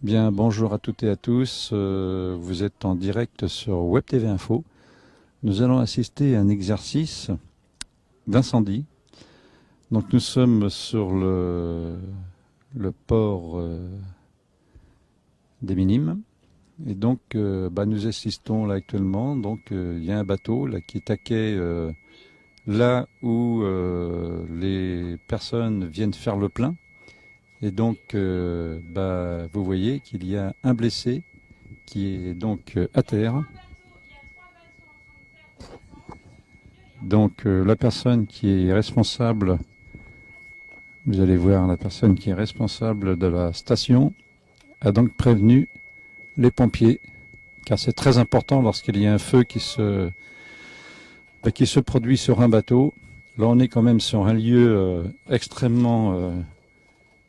Bien, bonjour à toutes et à tous. Vous êtes en direct sur Web TV Info. Nous allons assister à un exercice d'incendie. Donc nous sommes sur le port des Minimes. Et donc nous assistons là actuellement. Donc il y a un bateau là qui est à quai là où les personnes viennent faire le plein. Et donc vous voyez qu'il y a un blessé qui est donc à terre. Donc la personne qui est responsable, vous allez voir, la personne qui est responsable de la station a donc prévenu les pompiers, car c'est très important lorsqu'il y a un feu qui se produit sur un bateau. Là on est quand même sur un lieu extrêmement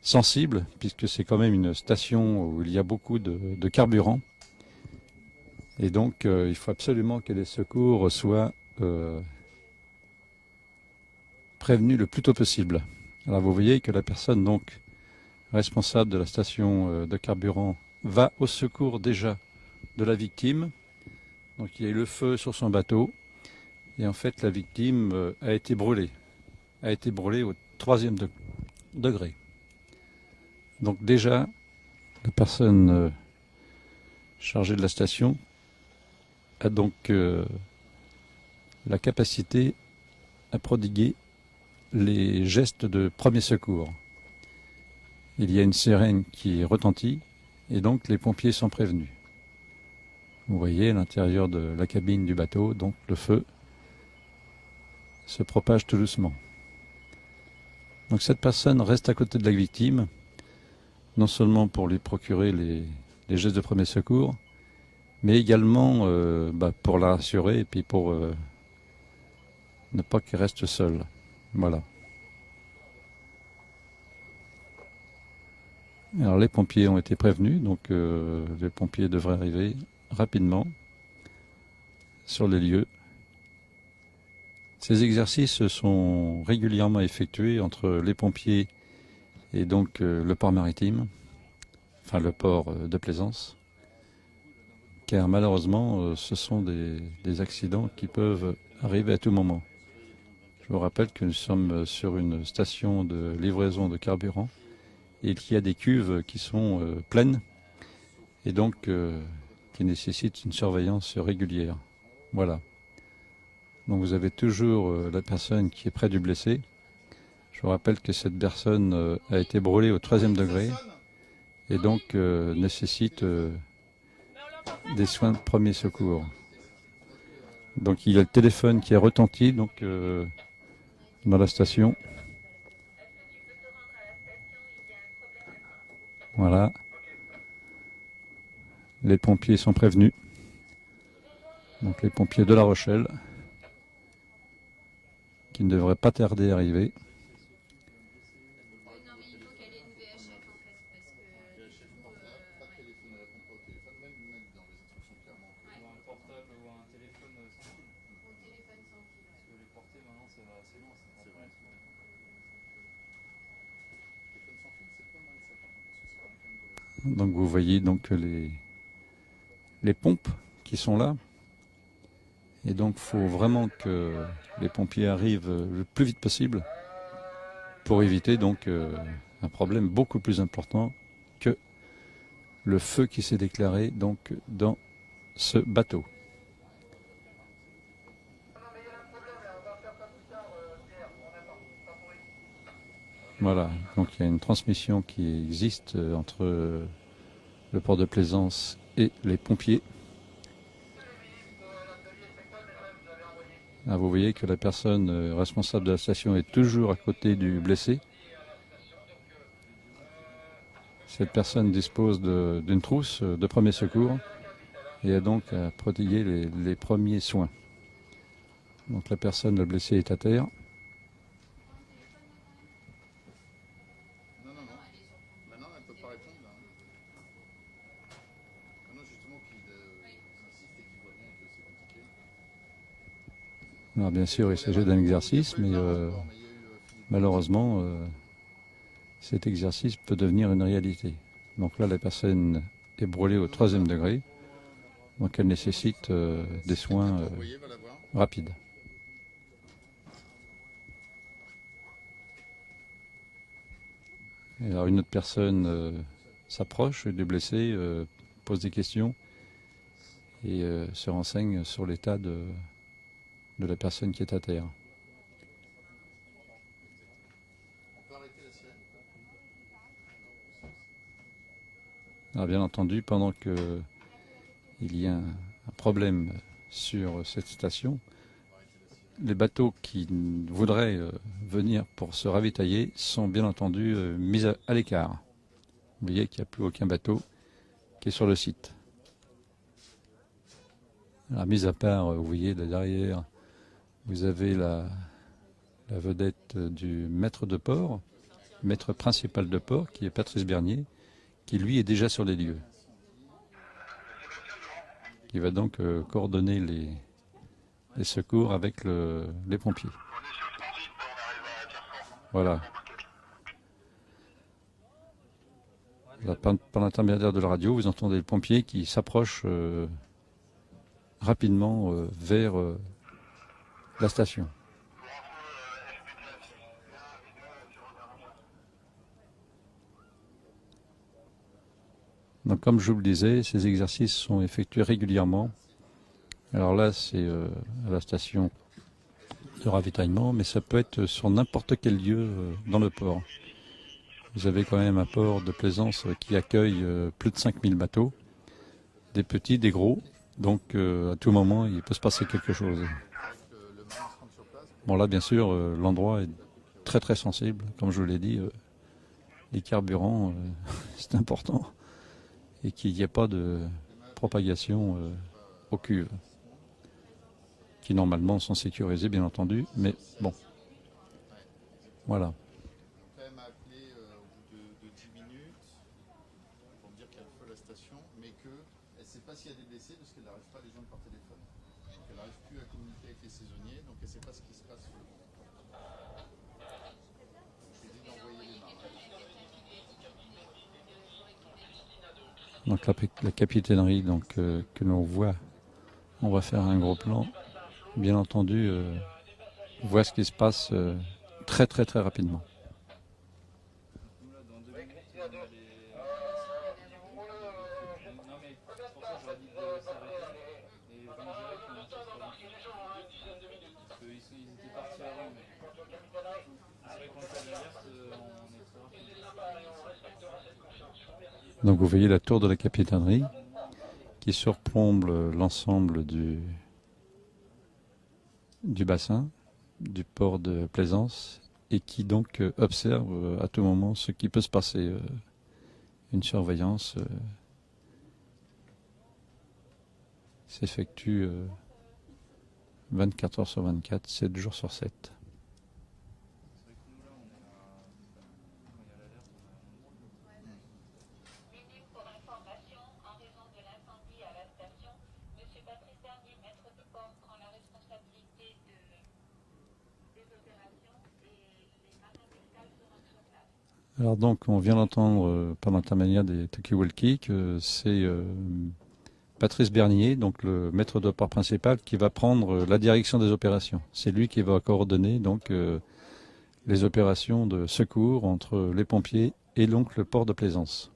sensible, puisque c'est quand même une station où il y a beaucoup de carburant. Et donc il faut absolument que les secours soient prévenus le plus tôt possible. Alors vous voyez que la personne donc responsable de la station de carburant va au secours déjà de la victime. Donc il y a eu le feu sur son bateau et en fait la victime a été brûlée au 3e degré. Donc déjà la personne chargée de la station a donc la capacité à prodiguer les gestes de premier secours. Il y a une sirène qui retentit et donc les pompiers sont prévenus. Vous voyez à l'intérieur de la cabine du bateau, donc le feu se propage tout doucement. Donc cette personne reste à côté de la victime, non seulement pour lui procurer les gestes de premier secours, mais également pour la rassurer et puis pour ne pas qu'elle reste seule. Voilà. Alors les pompiers ont été prévenus, donc les pompiers devraient arriver rapidement sur les lieux. Ces exercices sont régulièrement effectués entre les pompiers et donc le port maritime, enfin le port de plaisance, car malheureusement ce sont des accidents qui peuvent arriver à tout moment. Je vous rappelle que nous sommes sur une station de livraison de carburant et qu'il y a des cuves qui sont pleines et donc qui nécessitent une surveillance régulière. Voilà. Donc vous avez toujours la personne qui est près du blessé. Je vous rappelle que cette personne a été brûlée au 3e degré et donc nécessite des soins de premier secours. Donc il y a le téléphone qui a retenti donc, dans la station. Voilà. Les pompiers sont prévenus. Donc les pompiers de La Rochelle qui ne devraient pas tarder à arriver. Donc vous voyez donc les pompes qui sont là. Et donc il faut vraiment que les pompiers arrivent le plus vite possible pour éviter donc un problème beaucoup plus important que le feu qui s'est déclaré donc dans ce bateau. Voilà, donc il y a une transmission qui existe entre le port de plaisance et les pompiers. Ah, vous voyez que la personne responsable de la station est toujours à côté du blessé. Cette personne dispose d'une trousse de premier secours et a donc à prodiguer les premiers soins. Donc la personne, le blessé, est à terre. Alors bien sûr, il s'agit d'un exercice, mais malheureusement, cet exercice peut devenir une réalité. Donc là, la personne est brûlée au 3e degré. Donc elle nécessite des soins rapides. Et alors une autre personne s'approche du blessé, pose des questions et se renseigne sur l'état de la personne qui est à terre. Alors bien entendu, pendant qu'il y a un problème sur cette station, les bateaux qui voudraient venir pour se ravitailler sont bien entendu mis à l'écart. Vous voyez qu'il n'y a plus aucun bateau qui est sur le site. Alors, mis à part, vous voyez là derrière, vous avez la vedette du maître de port, maître principal de port, qui est Patrice Bernier, qui lui est déjà sur les lieux. Qui va donc coordonner les secours avec les pompiers. Voilà. Là, par l'intermédiaire de la radio, vous entendez le pompier qui s'approche rapidement vers la station. Donc, comme je vous le disais, ces exercices sont effectués régulièrement. Alors là, c'est à la station de ravitaillement, mais ça peut être sur n'importe quel lieu dans le port. Vous avez quand même un port de plaisance qui accueille plus de 5000 bateaux, des petits, des gros, donc à tout moment il peut se passer quelque chose. Bon là bien sûr l'endroit est très très sensible, comme je vous l'ai dit, les carburants c'est important et qu'il n'y ait pas de propagation aux cuves, qui normalement sont sécurisées bien entendu, mais bon, voilà. S'il y a des blessés parce qu'elle n'arrive pas à les joindre par téléphone. Donc elle n'arrive plus à communiquer avec les saisonniers, donc elle ne sait pas ce qui se passe sur le pont. Je lui ai dit d'envoyer les marins. Donc la capitainerie donc, que l'on voit, on va faire un gros plan, bien entendu, voit ce qui se passe très très très rapidement. Donc vous voyez la tour de la capitainerie qui surplombe l'ensemble du bassin, du port de Plaisance, et qui donc observe à tout moment ce qui peut se passer. Une surveillance s'effectue 24 heures sur 24, 7 jours sur 7. Alors donc, on vient d'entendre par l'intermédiaire des talkie-walkie que c'est Patrice Bernier, donc le maître de port principal, qui va prendre la direction des opérations. C'est lui qui va coordonner donc les opérations de secours entre les pompiers et donc le port de Plaisance.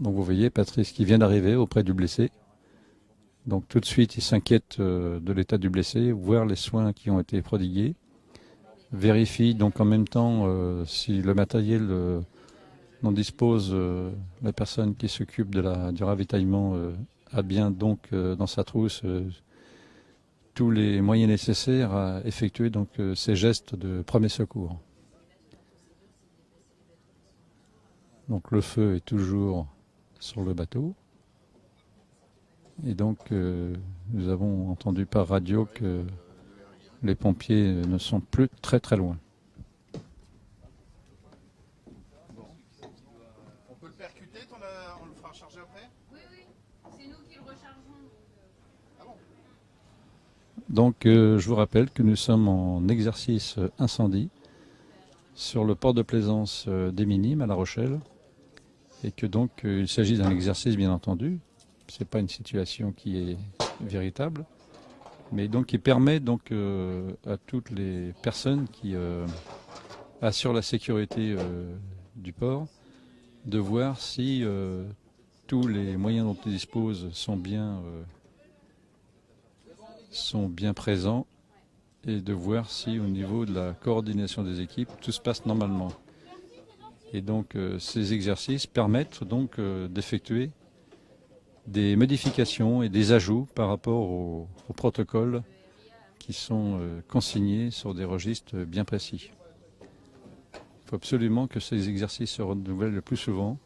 Donc vous voyez Patrice qui vient d'arriver auprès du blessé. Donc tout de suite, il s'inquiète de l'état du blessé, voir les soins qui ont été prodigués. Vérifie donc en même temps si le matériel dont dispose la personne qui s'occupe du ravitaillement a bien donc dans sa trousse tous les moyens nécessaires à effectuer donc ces gestes de premier secours. Donc le feu est toujours sur le bateau et donc nous avons entendu par radio que les pompiers ne sont plus très très loin. On peut le percuter, on le fera recharger après? Oui, c'est nous qui le rechargeons. Ah bon? Donc je vous rappelle que nous sommes en exercice incendie sur le port de Plaisance des Minimes à La Rochelle. et que donc il s'agit d'un exercice bien entendu. C'est pas une situation qui est véritable, mais donc qui permet donc à toutes les personnes qui assurent la sécurité du port de voir si tous les moyens dont ils disposent sont bien présents et de voir si au niveau de la coordination des équipes tout se passe normalement. Et donc ces exercices permettent donc d'effectuer des modifications et des ajouts par rapport aux protocoles qui sont consignés sur des registres bien précis. Il faut absolument que ces exercices se renouvellent le plus souvent.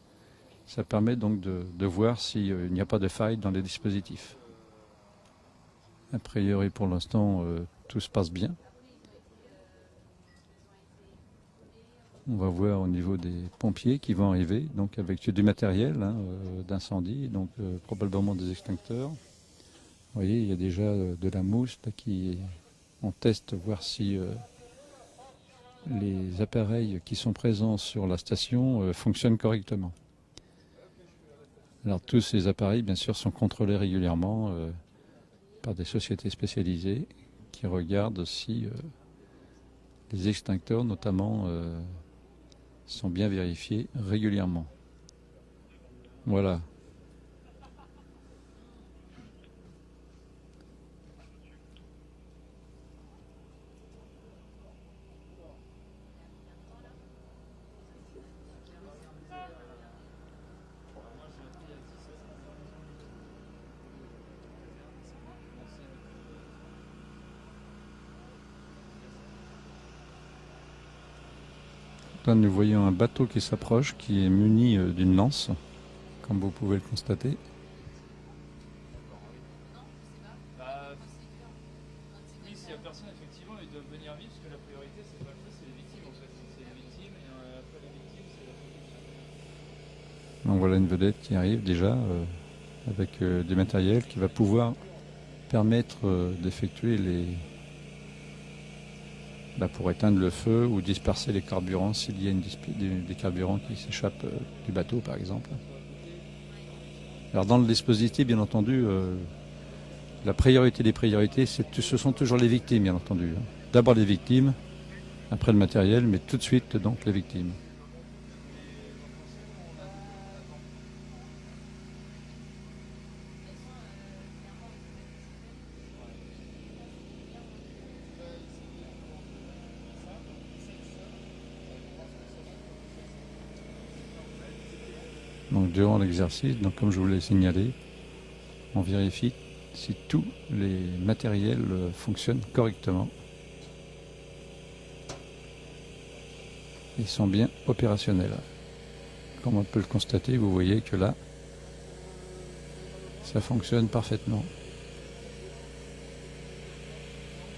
Ça permet donc de voir s'il n'y a pas de faille dans les dispositifs. A priori, pour l'instant, tout se passe bien. On va voir au niveau des pompiers qui vont arriver, donc avec du matériel d'incendie, donc probablement des extincteurs. Vous voyez, il y a déjà de la mousse là, on teste voir si les appareils qui sont présents sur la station fonctionnent correctement. Alors tous ces appareils, bien sûr, sont contrôlés régulièrement par des sociétés spécialisées qui regardent si les extincteurs, notamment, sont bien vérifiés régulièrement. Voilà. Là, nous voyons un bateau qui s'approche, qui est muni d'une lance, comme vous pouvez le constater. Oui, s'il n'y a personne, effectivement, ils doivent venir vite, parce que la priorité, c'est pas le feu, c'est les victimes, en fait. C'est les victimes, et après les victimes, c'est la protection. Donc voilà une vedette qui arrive déjà avec du matériel qui va pouvoir permettre d'effectuer pour éteindre le feu ou disperser les carburants s'il y a des carburants qui s'échappent du bateau par exemple. Alors dans le dispositif, bien entendu, la priorité des priorités, ce sont toujours les victimes, bien entendu. D'abord les victimes, après le matériel, mais tout de suite donc les victimes. Donc durant l'exercice, comme je vous l'ai signalé, on vérifie si tous les matériels fonctionnent correctement. Ils sont bien opérationnels. Comme on peut le constater, vous voyez que là, ça fonctionne parfaitement.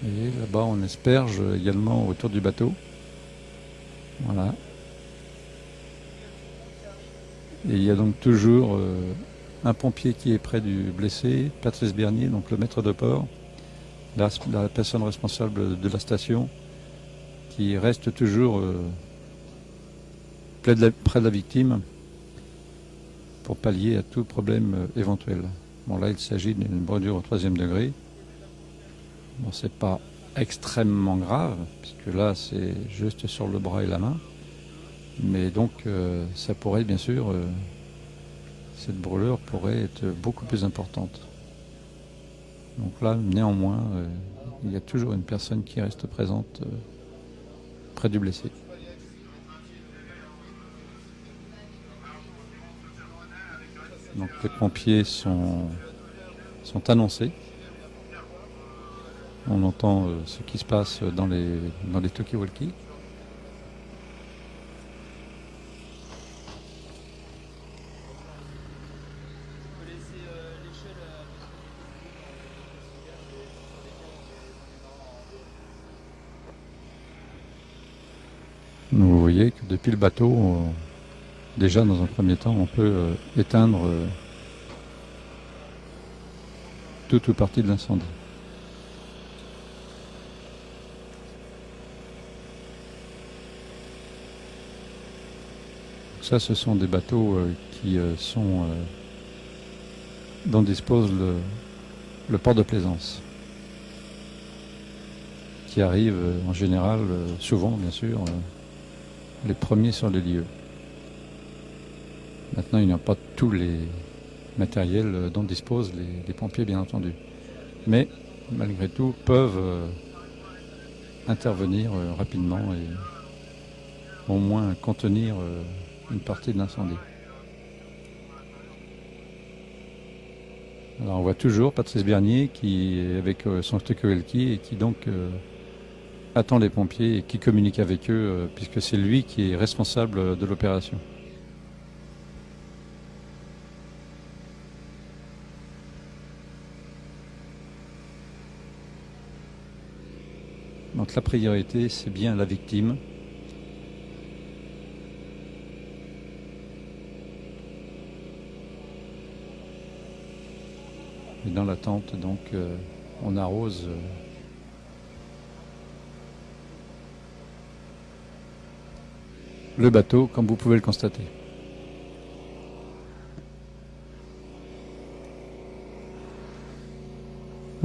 Et là-bas, on asperge également autour du bateau. Voilà. Et il y a donc toujours un pompier qui est près du blessé, Patrice Bernier, donc le maître de port, la personne responsable de la station, qui reste toujours près de la victime pour pallier à tout problème éventuel. Bon, là, il s'agit d'une brûlure au 3e degré. Bon, c'est pas extrêmement grave, puisque là, c'est juste sur le bras et la main. Mais donc, ça pourrait, bien sûr, cette brûlure pourrait être beaucoup plus importante. Donc là, néanmoins, il y a toujours une personne qui reste présente près du blessé. Donc les pompiers sont annoncés. On entend ce qui se passe dans les talkie-walkie. Vous voyez que depuis le bateau, déjà dans un premier temps, on peut éteindre toute ou partie de l'incendie. ça, ce sont des bateaux qui sont dont dispose le port de plaisance, qui arrive en général, souvent bien sûr, les premiers sur les lieux. Maintenant, il n'y a pas tous les matériels dont disposent les pompiers, bien entendu. Mais, malgré tout, peuvent intervenir rapidement et au moins contenir une partie de l'incendie. Alors on voit toujours Patrice Bernier qui est avec son Stuckelki et qui donc attend les pompiers et qui communique avec eux puisque c'est lui qui est responsable de l'opération. Donc la priorité, c'est bien la victime. Et dans l'attente, donc, on arrose le bateau, comme vous pouvez le constater.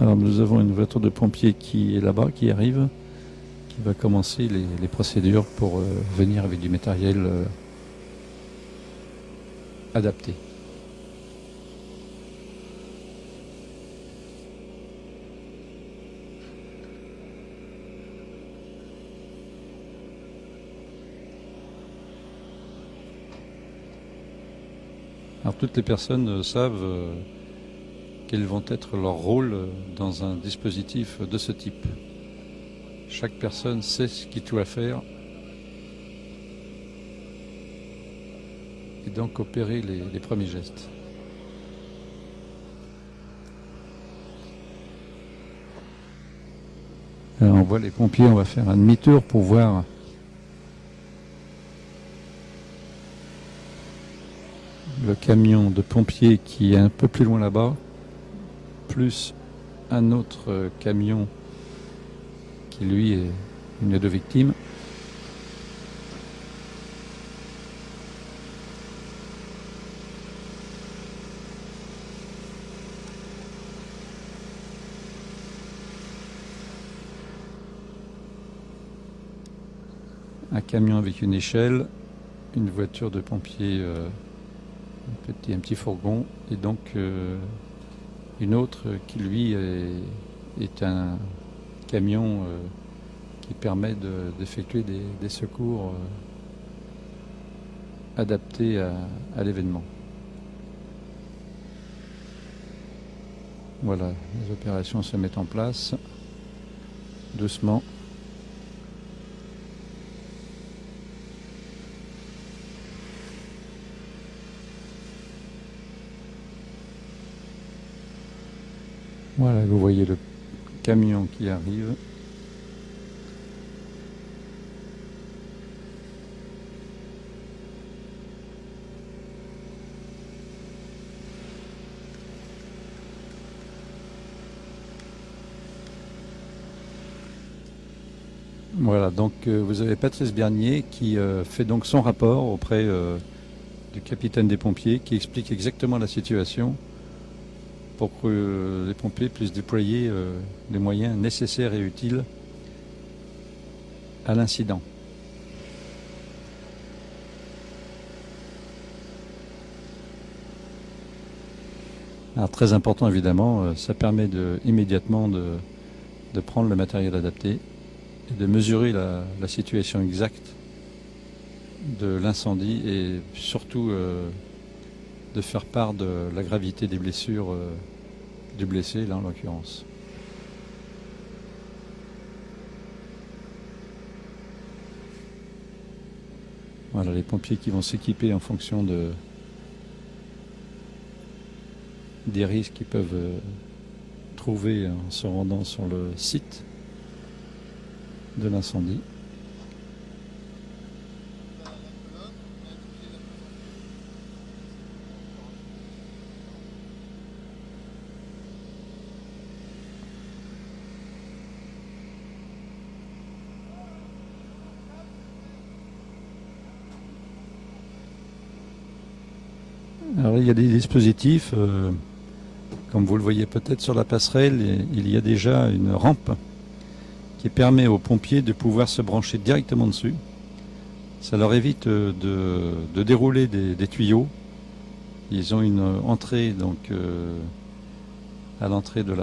Alors nous avons une voiture de pompiers qui est là-bas, qui arrive, qui va commencer les procédures pour venir avec du matériel adapté. Alors toutes les personnes savent quels vont être leurs rôles dans un dispositif de ce type. Chaque personne sait ce qu'il doit faire et donc opérer les premiers gestes. Alors on voit les pompiers, on va faire un demi-tour pour voir le camion de pompiers qui est un peu plus loin là-bas, plus un autre camion qui lui est une des deux victimes. Un camion avec une échelle, une voiture de pompiers, un petit fourgon, et donc une autre qui lui est un camion qui permet d'effectuer des secours adaptés à l'événement. Voilà, les opérations se mettent en place doucement. Voilà, vous voyez le camion qui arrive. Voilà, donc vous avez Patrice Bernier qui fait donc son rapport auprès du capitaine des pompiers qui explique exactement la situation pour que les pompiers puissent déployer les moyens nécessaires et utiles à l'incident. Alors très important évidemment, ça permet immédiatement de prendre le matériel adapté et de mesurer la situation exacte de l'incendie et surtout de faire part de la gravité des blessures du blessé, là en l'occurrence. Voilà les pompiers qui vont s'équiper en fonction des risques qu'ils peuvent trouver en se rendant sur le site de l'incendie. Alors il y a des dispositifs, comme vous le voyez peut-être sur la passerelle, il y a déjà une rampe qui permet aux pompiers de pouvoir se brancher directement dessus. Ça leur évite de dérouler des tuyaux. Ils ont une entrée donc à l'entrée de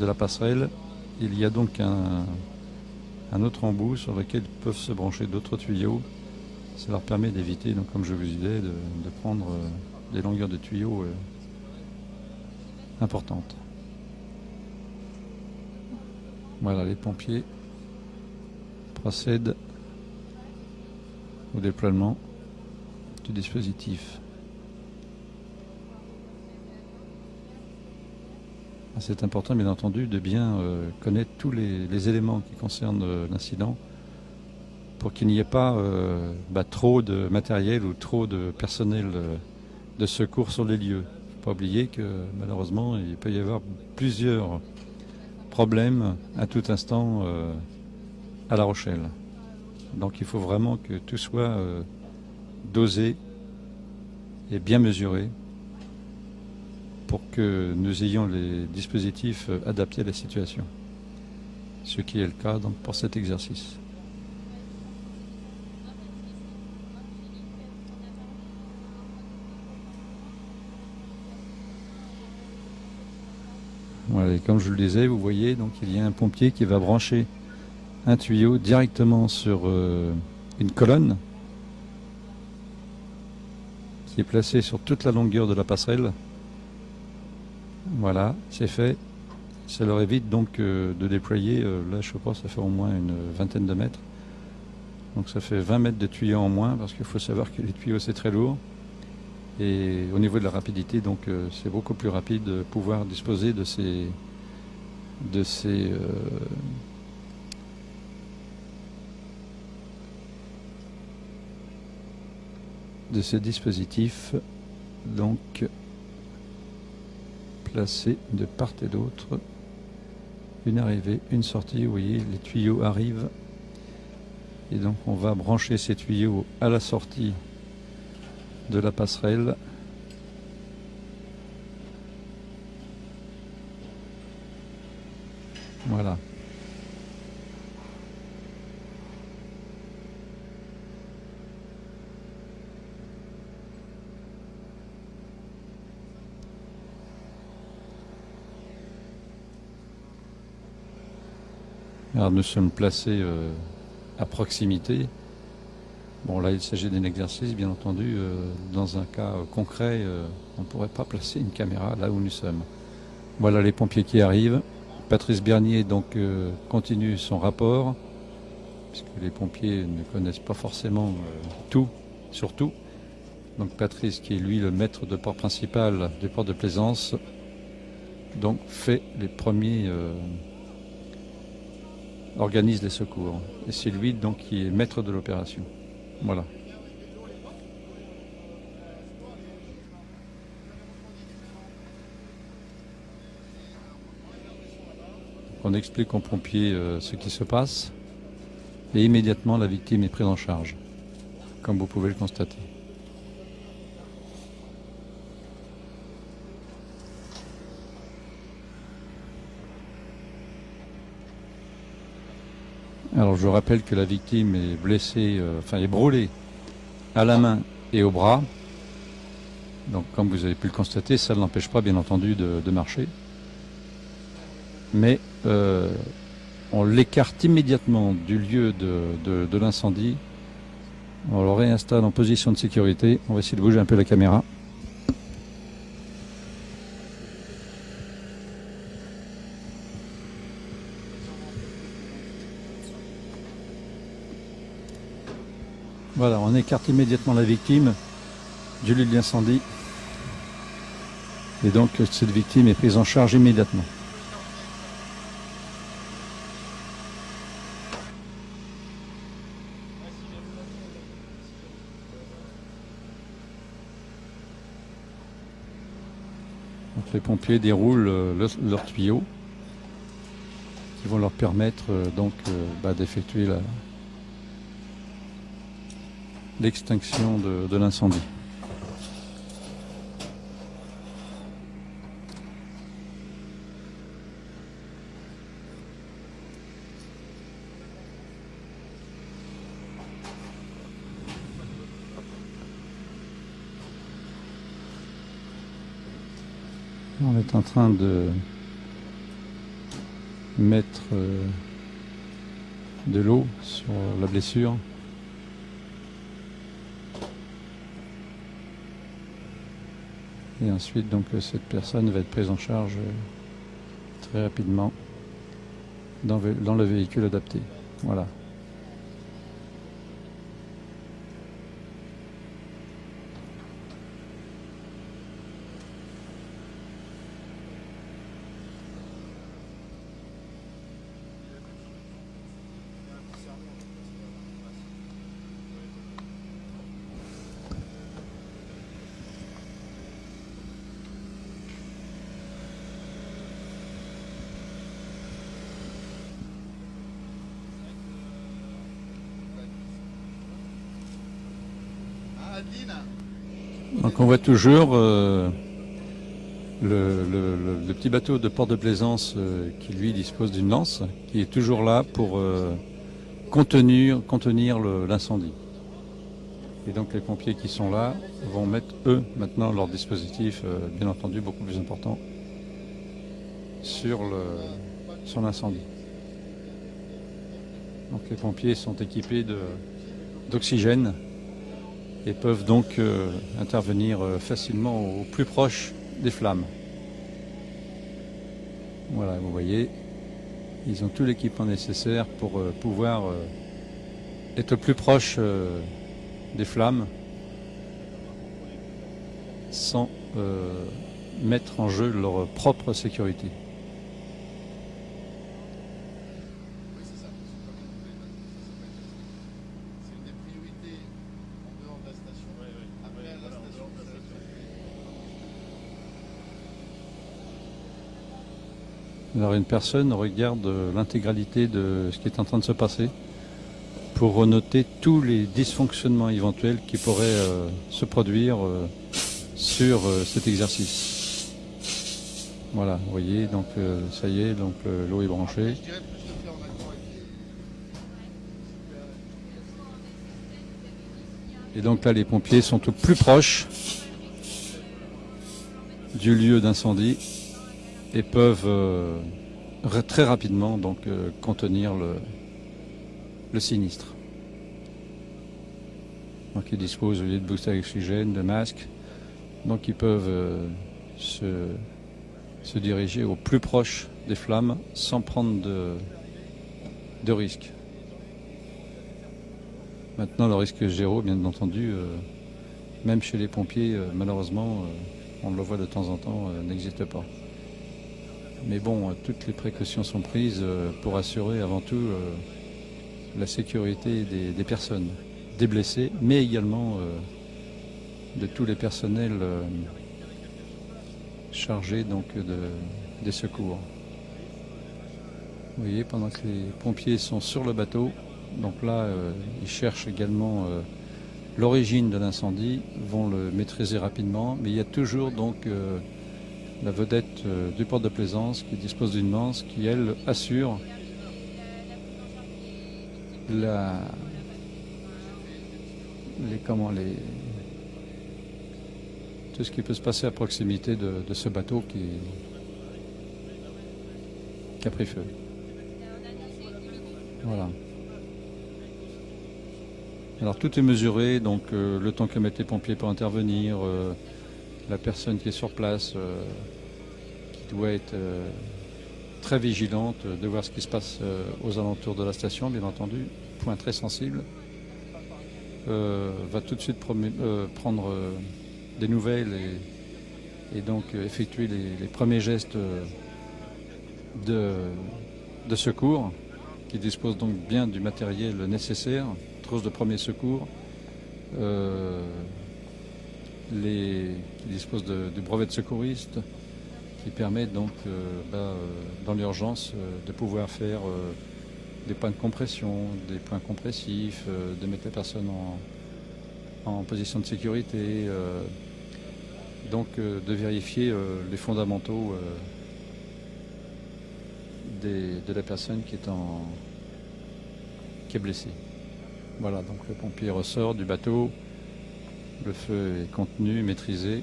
la passerelle. Il y a donc un autre embout sur lequel peuvent se brancher d'autres tuyaux. Ça leur permet d'éviter, donc comme je vous disais, de prendre des longueurs de tuyaux importantes. Voilà, les pompiers procèdent au déploiement du dispositif. C'est important, bien entendu, de bien connaître tous les éléments qui concernent l'incident pour qu'il n'y ait pas trop de matériel ou trop de personnel de secours sur les lieux. Il ne faut pas oublier que malheureusement, il peut y avoir plusieurs problèmes à tout instant à La Rochelle. Donc il faut vraiment que tout soit dosé et bien mesuré pour que nous ayons les dispositifs adaptés à la situation. Ce qui est le cas donc, pour cet exercice. Voilà, et comme je le disais, vous voyez, donc il y a un pompier qui va brancher un tuyau directement sur une colonne qui est placée sur toute la longueur de la passerelle. Voilà, c'est fait. Ça leur évite donc de déployer, là je pense ça fait au moins une vingtaine de mètres. Donc ça fait 20 mètres de tuyaux en moins, parce qu'il faut savoir que les tuyaux c'est très lourd. Et au niveau de la rapidité, donc c'est beaucoup plus rapide de pouvoir disposer de ces dispositifs, donc placés de part et d'autre. Une arrivée, une sortie, vous voyez, les tuyaux arrivent. Et donc on va brancher ces tuyaux à la sortie de la passerelle. Voilà. Alors nous sommes placés à proximité. Bon là il s'agit d'un exercice bien entendu. Dans un cas concret, on ne pourrait pas placer une caméra là où nous sommes. Voilà les pompiers qui arrivent. Patrice Bernier donc continue son rapport, puisque les pompiers ne connaissent pas forcément tout, surtout. Donc Patrice, qui est lui le maître de port principal du port de Plaisance, donc fait les premiers, organise les secours. Et c'est lui donc qui est maître de l'opération. Voilà. On explique aux pompiers ce qui se passe et immédiatement la victime est prise en charge, comme vous pouvez le constater. Alors je rappelle que la victime est blessée, est brûlée à la main et au bras. Donc comme vous avez pu le constater, ça ne l'empêche pas bien entendu de marcher. Mais on l'écarte immédiatement du lieu de l'incendie. On le réinstalle en position de sécurité. On va essayer de bouger un peu la caméra. Voilà, on écarte immédiatement la victime du lieu de l'incendie. Et donc cette victime est prise en charge immédiatement. Donc les pompiers déroulent leurs tuyaux qui vont leur permettre d'effectuer l'extinction de l'incendie. On est en train de mettre de l'eau sur la blessure. Et ensuite, donc, cette personne va être prise en charge très rapidement dans le véhicule adapté. Voilà. Ah, Adeline. Donc on voit toujours le petit bateau de port de plaisance qui lui dispose d'une lance, qui est toujours là pour contenir l'incendie. Et donc les pompiers qui sont là vont mettre eux maintenant leur dispositif, bien entendu beaucoup plus important, sur l'incendie. Donc les pompiers sont équipés d'oxygène et peuvent donc intervenir facilement au plus proche des flammes. Voilà, vous voyez, ils ont tout l'équipement nécessaire pour pouvoir être plus proche des flammes sans mettre en jeu leur propre sécurité. Oui, c'est ça. C'est une des priorités en dehors de la station. Après, la station, Alors une personne regarde l'intégralité de ce qui est en train de se passer pour noter tous les dysfonctionnements éventuels qui pourraient se produire sur cet exercice. Voilà, vous voyez, donc ça y est, donc l'eau est branchée. je dirais plus le faire en accord avec les... Et donc là, les pompiers sont au plus proche du lieu d'incendie et peuvent très rapidement donc contenir le sinistre. Donc ils disposent de booster à oxygène, de masques, donc ils peuvent se diriger au plus proche des flammes sans prendre de risques. Maintenant le risque zéro, bien entendu, même chez les pompiers, malheureusement, on le voit de temps en temps, n'existe pas. Mais bon, toutes les précautions sont prises pour assurer avant tout la sécurité des personnes, des blessés, mais également de tous les personnels chargés donc des secours. Vous voyez, pendant que les pompiers sont sur le bateau, donc là, ils cherchent également l'origine de l'incendie, vont le maîtriser rapidement, mais il y a toujours donc la vedette du port de plaisance qui dispose d'une lance qui, elle, assure tout ce qui peut se passer à proximité de ce bateau qui a pris feu. Voilà. Alors tout est mesuré, donc le temps que mettent les pompiers pour intervenir, la personne qui est sur place, qui doit être très vigilante de voir ce qui se passe aux alentours de la station, bien entendu, point très sensible, va tout de suite prendre des nouvelles et donc effectuer les premiers gestes de secours, qui dispose donc bien du matériel nécessaire, trousse de premier secours, qui dispose du brevet de secouriste, qui permet donc dans l'urgence de pouvoir faire des points de compression, des points compressifs, de mettre la personne en position de sécurité, donc de vérifier les fondamentaux de la personne qui est blessée. Voilà, donc le pompier ressort du bateau, le feu est contenu, maîtrisé.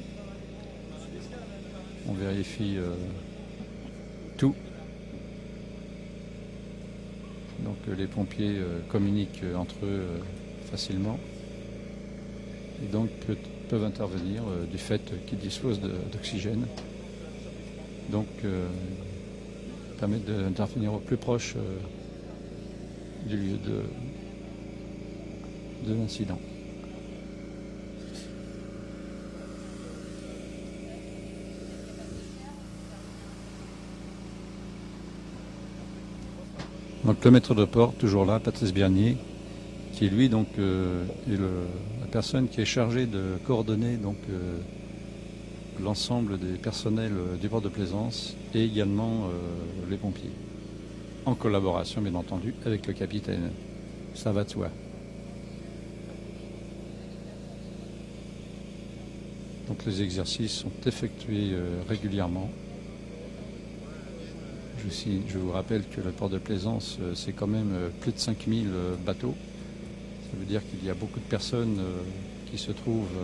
On vérifie tout. Donc les pompiers communiquent entre eux facilement et donc peuvent intervenir du fait qu'ils disposent d'oxygène. Donc permettent d'intervenir au plus proche du lieu de l'incident. Donc le maître de port, toujours là, Patrice Bernier, qui lui donc est la personne qui est chargée de coordonner donc l'ensemble des personnels du port de Plaisance et également les pompiers, en collaboration bien entendu avec le capitaine. Ça va de soi. Donc les exercices sont effectués régulièrement. Je vous rappelle que le port de Plaisance, c'est quand même plus de 5000 bateaux. Ça veut dire qu'il y a beaucoup de personnes qui se trouvent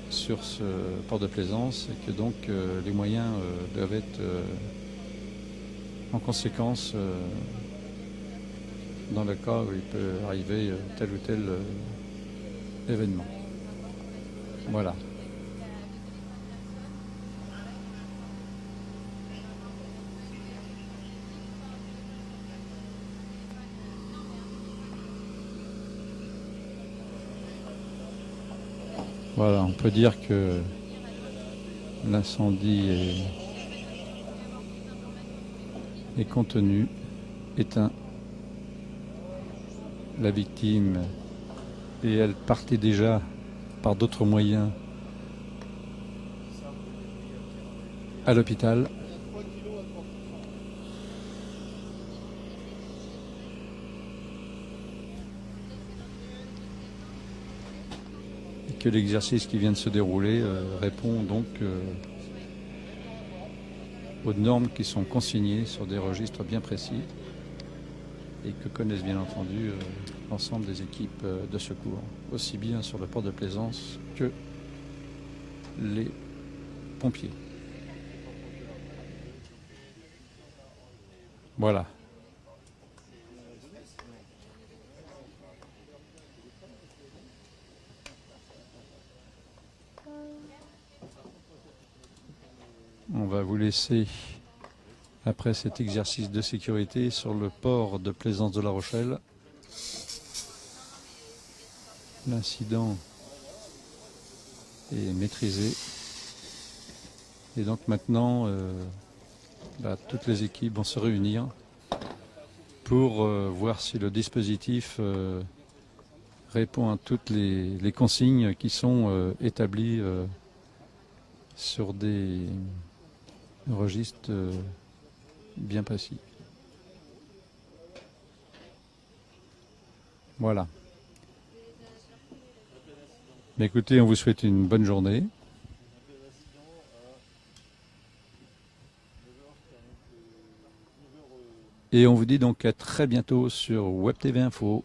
sur ce port de Plaisance et que donc les moyens doivent être en conséquence dans le cas où il peut arriver tel ou tel événement. Voilà. Voilà, on peut dire que l'incendie est contenu, éteint. La victime, et elle partait déjà par d'autres moyens à l'hôpital. Et que l'exercice qui vient de se dérouler répond donc aux normes qui sont consignées sur des registres bien précis et que connaissent bien entendu l'ensemble des équipes de secours, aussi bien sur le port de Plaisance que les pompiers. Voilà. On va vous laisser, après cet exercice de sécurité, sur le port de Plaisance de La Rochelle. L'incident est maîtrisé. Et donc maintenant, toutes les équipes vont se réunir pour voir si le dispositif répond à toutes les consignes qui sont établies sur des registres bien précis. Voilà. Mais écoutez, on vous souhaite une bonne journée. Et on vous dit donc à très bientôt sur Web TV Info.